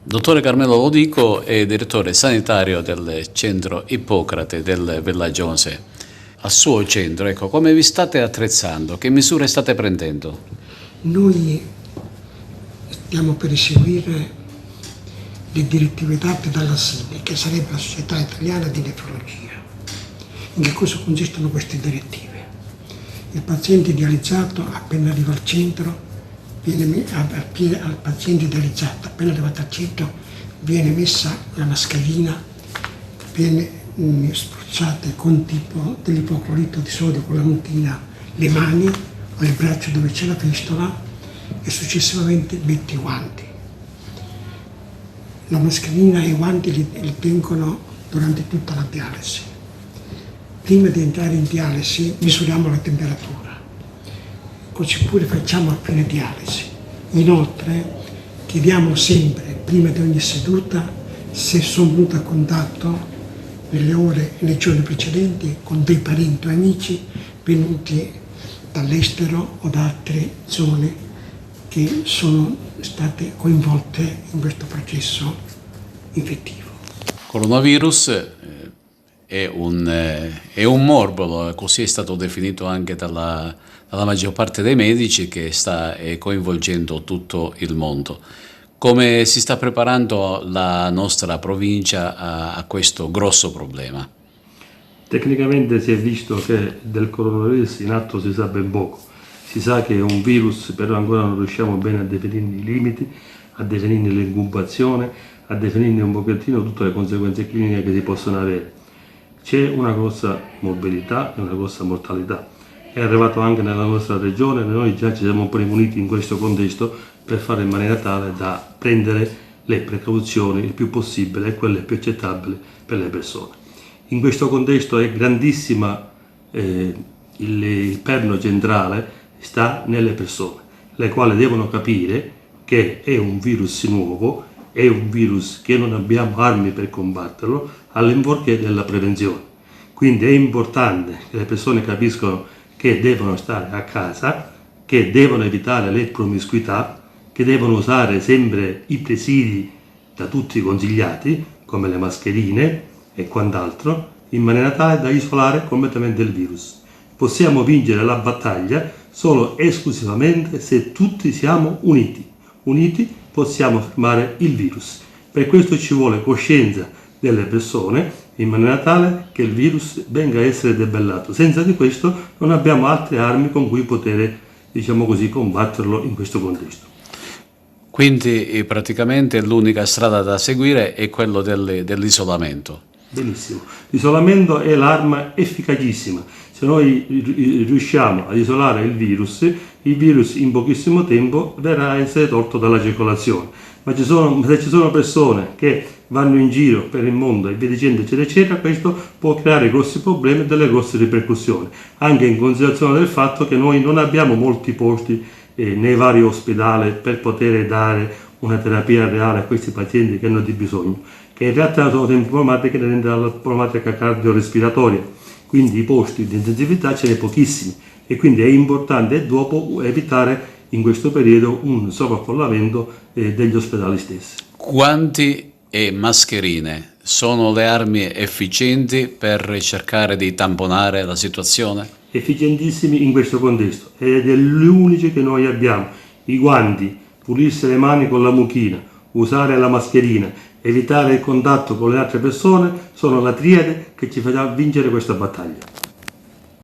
Dottore Carmelo Lodico è direttore sanitario del centro Ippocrate del Villaggio Mosè. Al suo centro, ecco, come vi state attrezzando? Che misure state prendendo? Noi stiamo per eseguire le direttive date dalla SINE, che sarebbe la Società Italiana di Nefrologia. In che cosa consistono queste direttive? Il paziente dializzato, appena arriva al centro, al paziente dializzato, appena arrivato al centro, viene messa la mascherina, viene spruzzate con tipo dell'ipoclorito di sodio con la mutina le mani o il braccio dove c'è la fistola e successivamente mette i guanti. La mascherina e i guanti li tengono durante tutta la dialisi. Prima di entrare in dialisi misuriamo la temperatura, così pure facciamo a fine dialisi. Inoltre chiediamo sempre, prima di ogni seduta, se sono venuto a contatto nelle ore e nei giorni precedenti con dei parenti o amici venuti dall'estero o da altre zone che sono state coinvolte in questo processo infettivo. Coronavirus è un morbo, così è stato definito anche dalla maggior parte dei medici, che sta coinvolgendo tutto il mondo. Come si sta preparando la nostra provincia a questo grosso problema? Tecnicamente si è visto che del coronavirus in atto si sa ben poco. Si sa che è un virus, però ancora non riusciamo bene a definirne i limiti, a definirne l'incubazione, a definirne un pochettino tutte le conseguenze cliniche che si possono avere. C'è una grossa morbidità e una grossa mortalità. È arrivato anche nella nostra regione, noi già ci siamo premuniti in questo contesto per fare in maniera tale da prendere le precauzioni il più possibile e quelle più accettabili per le persone. In questo contesto è grandissima il perno centrale sta nelle persone, le quali devono capire che è un virus nuovo, è un virus che non abbiamo armi per combatterlo, all'infuorché della prevenzione. Quindi è importante che le persone capiscano che devono stare a casa, che devono evitare le promiscuità, che devono usare sempre i presidi da tutti consigliati, come le mascherine e quant'altro, in maniera tale da isolare completamente il virus. Possiamo vincere la battaglia solo e esclusivamente se tutti siamo uniti. Uniti possiamo fermare il virus. Per questo ci vuole coscienza delle persone in maniera tale che il virus venga a essere debellato. Senza di questo non abbiamo altre armi con cui poter, diciamo così, combatterlo in questo contesto. Quindi praticamente l'unica strada da seguire è quello dell'isolamento. Benissimo, l'isolamento è l'arma efficacissima. Se noi riusciamo ad isolare il virus in pochissimo tempo verrà a essere tolto dalla circolazione. Ma se ci sono persone che vanno in giro per il mondo e via dicendo eccetera eccetera, questo può creare grossi problemi e delle grosse ripercussioni, anche in considerazione del fatto che noi non abbiamo molti posti nei vari ospedali per poter dare una terapia reale a questi pazienti che hanno di bisogno, che in realtà sono sempre problematiche inerenti alla problematica cardiorespiratoria, quindi i posti di intensività ce ne pochissimi e quindi è importante dopo evitare in questo periodo un sovraffollamento degli ospedali stessi. Guanti e mascherine sono le armi efficienti per cercare di tamponare la situazione? Efficientissimi in questo contesto ed è l'unico che noi abbiamo. I guanti, pulirsi le mani con la mucchina, usare la mascherina, evitare il contatto con le altre persone sono la triade che ci farà vincere questa battaglia.